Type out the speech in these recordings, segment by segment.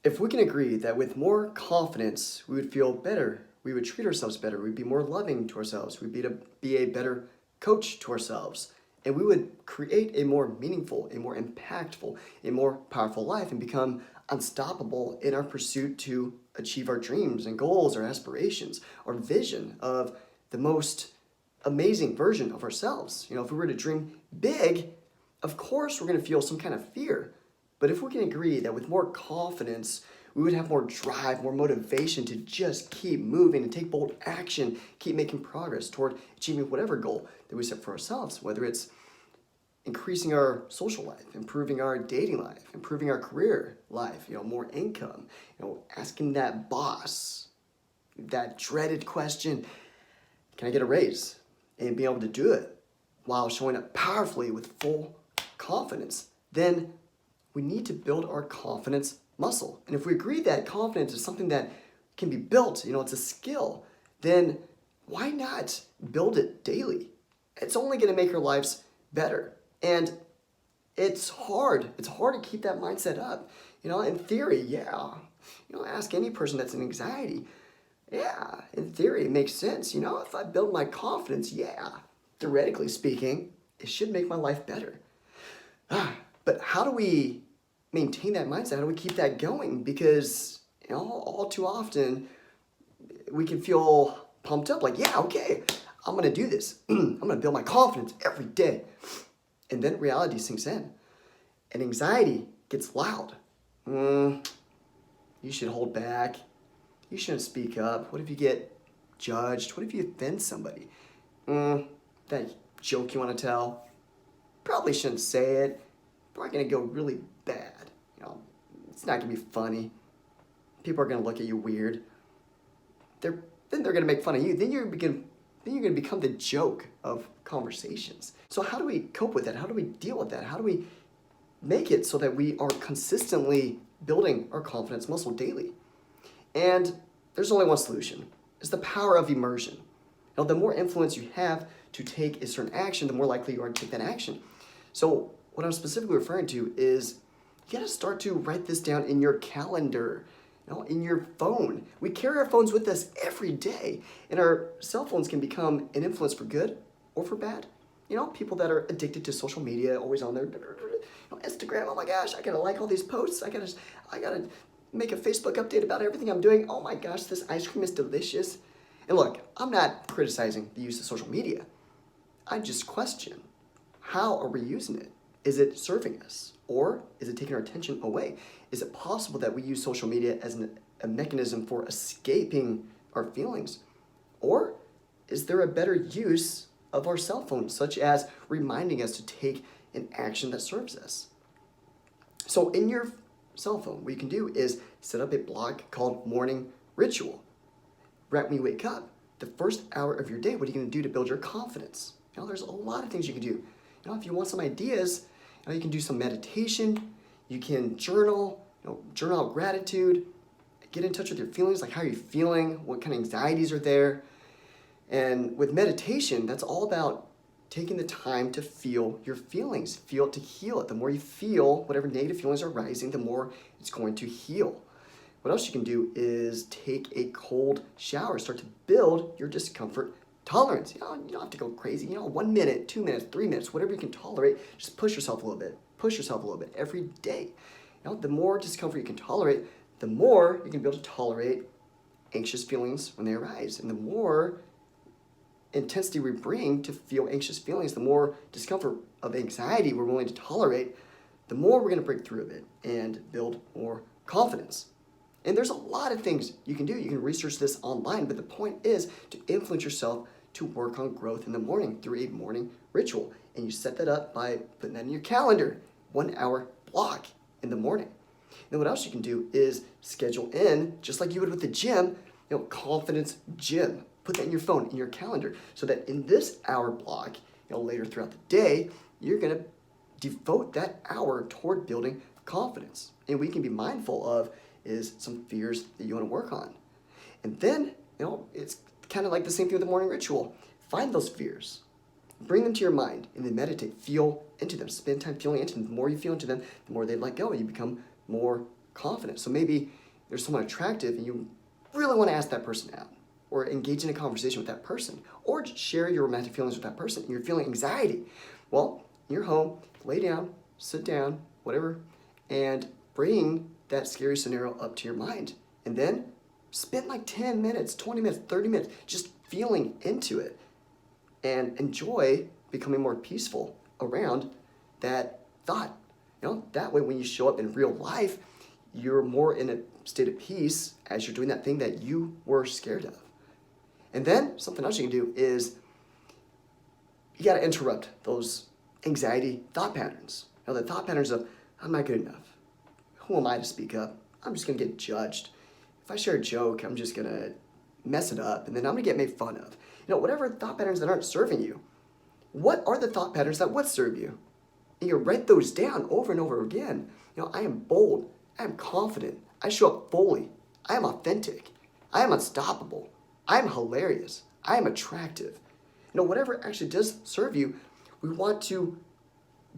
If we can agree that with more confidence, we would feel better, we would treat ourselves better, we'd be more loving to ourselves, we'd be a better coach to ourselves, and we would create a more meaningful, a more impactful, a more powerful life and become unstoppable in our pursuit to achieve our dreams and goals, our aspirations, our vision of the most amazing version of ourselves. If we were to dream big, of course we're going to feel some kind of fear. But if we can agree that with more confidence, we would have more drive, more motivation to just keep moving and take bold action, keep making progress toward achieving whatever goal that we set for ourselves, whether it's increasing our social life, improving our dating life, improving our career life, more income, asking that boss that dreaded question, can I get a raise? And being able to do it while showing up powerfully with full confidence, then we need to build our confidence muscle. And if we agree that confidence is something that can be built, it's a skill, then why not build it daily? It's only going to make our lives better. And it's hard. It's hard to keep that mindset up. In theory, yeah. Ask any person that's in anxiety. Yeah, in theory, it makes sense. If I build my confidence, yeah, theoretically speaking, it should make my life better. But how do we maintain that mindset? How do we keep that going? Because, all too often, we can feel pumped up like, yeah, okay, I'm going to do this. I'm going to build my confidence every day. And then reality sinks in. And anxiety gets loud. You should hold back. You shouldn't speak up. What if you get judged? What if you offend somebody? That joke you want to tell? Probably shouldn't say it. Probably going to go really bad. It's not going to be funny. People are going to look at you weird. Then they're going to make fun of you. Then you're going to become the joke of conversations. So how do we cope with that? How do we deal with that? How do we make it so that we are consistently building our confidence muscle daily? And there's only one solution. It's the power of immersion. The more influence you have to take a certain action, the more likely you are to take that action. So what I'm specifically referring to is you got to start to write this down in your calendar, in your phone. We carry our phones with us every day, and our cell phones can become an influence for good or for bad. People that are addicted to social media, always on their Instagram. Oh my gosh, I gotta like all these posts. I gotta make a Facebook update about everything I'm doing. Oh my gosh, this ice cream is delicious. And look, I'm not criticizing the use of social media. I just question, how are we using it? Is it serving us? Or is it taking our attention away? Is it possible that we use social media as a mechanism for escaping our feelings? Or is there a better use of our cell phones, such as reminding us to take an action that serves us? So in your cell phone, what you can do is set up a block called morning ritual. Right when you wake up, the first hour of your day, what are you going to do to build your confidence? There's a lot of things you can do. If you want some ideas, you can do some meditation, you can journal, journal out gratitude, get in touch with your feelings, like how are you feeling, what kind of anxieties are there. And with meditation, that's all about taking the time to feel your feelings, to heal it. The more you feel whatever negative feelings are rising, the more it's going to heal. What else you can do is take a cold shower, start to build your discomfort tolerance. You don't have to go crazy. 1 minute, 2 minutes, 3 minutes, whatever you can tolerate, just push yourself a little bit. Push yourself a little bit every day. The more discomfort you can tolerate, the more you can be able to tolerate anxious feelings when they arise. And the more intensity we bring to feel anxious feelings, the more discomfort of anxiety we're willing to tolerate, the more we're going to break through of it and build more confidence. And there's a lot of things you can do. You can research this online, but the point is to influence yourself to work on growth in the morning through a morning ritual. And you set that up by putting that in your calendar, 1 hour block in the morning. Then what else you can do is schedule in, just like you would with the gym, confidence gym. Put that in your phone, in your calendar, so that in this hour block, later throughout the day, you're going to devote that hour toward building confidence. And we can be mindful of is some fears that you want to work on. And then, it's kind of like the same thing with the morning ritual. Find those fears, bring them to your mind, and then meditate, feel into them, spend time feeling into them. The more you feel into them, the more they let go, and you become more confident. So maybe there's someone attractive and you really want to ask that person out or engage in a conversation with that person or just share your romantic feelings with that person and you're feeling anxiety. Well, in your home, lay down, sit down, whatever, and bring that scary scenario up to your mind. And then spend like 10 minutes, 20 minutes, 30 minutes just feeling into it and enjoy becoming more peaceful around that thought. That way when you show up in real life, you're more in a state of peace as you're doing that thing that you were scared of. And then something else you can do is you got to interrupt those anxiety thought patterns. The thought patterns of, I'm not good enough. Who am I to speak up? I'm just going to get judged. If I share a joke, I'm just going to mess it up, and then I'm going to get made fun of. Whatever thought patterns that aren't serving you, what are the thought patterns that would serve you? And you write those down over and over again. I am bold. I am confident. I show up fully. I am authentic. I am unstoppable. I am hilarious. I am attractive. Whatever actually does serve you, we want to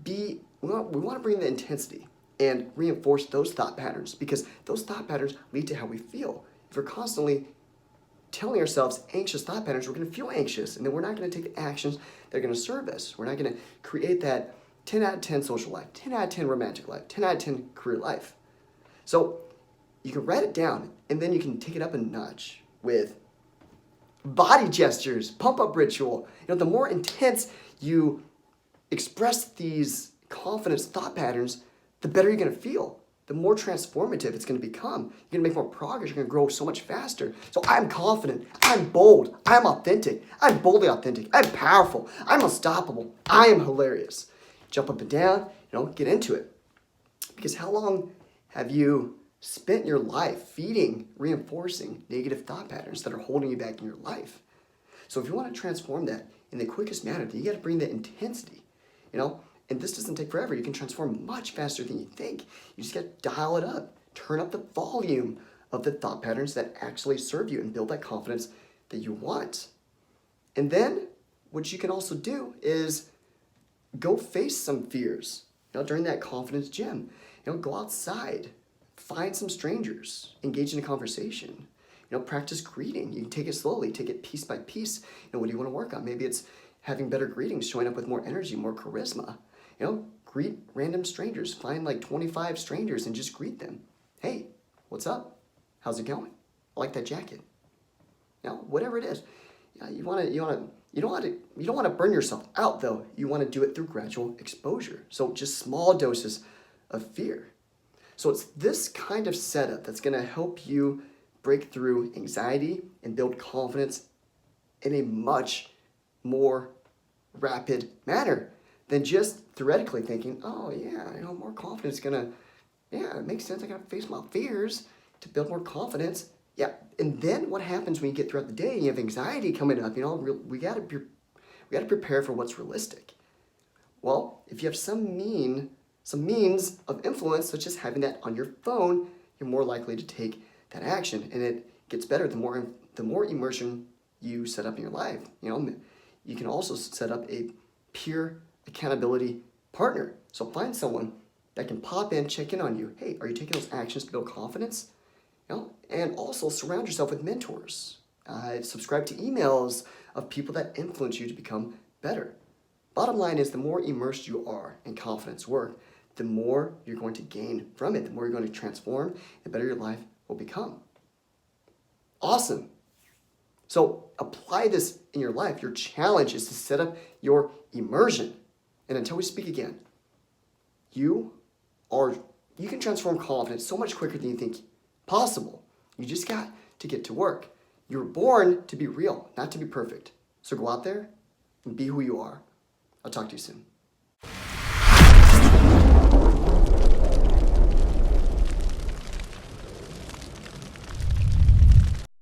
bring the intensity and reinforce those thought patterns because those thought patterns lead to how we feel. If we're constantly telling ourselves anxious thought patterns, we're going to feel anxious and then we're not going to take the actions that are going to serve us. We're not going to create that 10 out of 10 social life, 10 out of 10 romantic life, 10 out of 10 career life. So you can write it down and then you can take it up a notch with body gestures, pump-up ritual. The more intense you express these confidence thought patterns, the better you're going to feel. The more transformative it's going to become. You're going to make more progress. You're going to grow so much faster. So I'm confident. I'm bold. I'm authentic. I'm boldly authentic. I'm powerful. I'm unstoppable. I am hilarious. Jump up and down, get into it. Because how long have you spent your life feeding, reinforcing negative thought patterns that are holding you back in your life? So if you want to transform that in the quickest manner, then you got to bring that intensity, and this doesn't take forever. You can transform much faster than you think. You just got to dial it up, turn up the volume of the thought patterns that actually serve you and build that confidence that you want. And then what you can also do is go face some fears, during that confidence gym. Go outside, find some strangers, engage in a conversation. Practice greeting. You can take it slowly, take it piece by piece. What do you want to work on? Maybe it's having better greetings, showing up with more energy, more charisma. Greet random strangers. Find like 25 strangers and just greet them. Hey, what's up? How's it going? I like that jacket. Whatever it is. You don't want to burn yourself out though. You want to do it through gradual exposure. So just small doses of fear. So it's this kind of setup that's going to help you break through anxiety and build confidence in a much more rapid manner than just theoretically thinking, oh yeah, more confidence is gonna, it makes sense. I gotta face my fears to build more confidence. Yeah, and then what happens when you get throughout the day? You have anxiety coming up. We gotta prepare for what's realistic. Well, if you have some means of influence, such as having that on your phone, you're more likely to take that action, and it gets better the more immersion you set up in your life. You can also set up a peer accountability partner. So find someone that can pop in, check in on you. Hey, are you taking those actions to build confidence? And also surround yourself with mentors. Subscribe to emails of people that influence you to become better. Bottom line is the more immersed you are in confidence work, the more you're going to gain from it, the more you're going to transform, the better your life will become. Awesome. So apply this in your life. Your challenge is to set up your immersion. And until we speak again, you can transform confidence so much quicker than you think possible. You just got to get to work. You were born to be real, not to be perfect. So go out there and be who you are. I'll talk to you soon.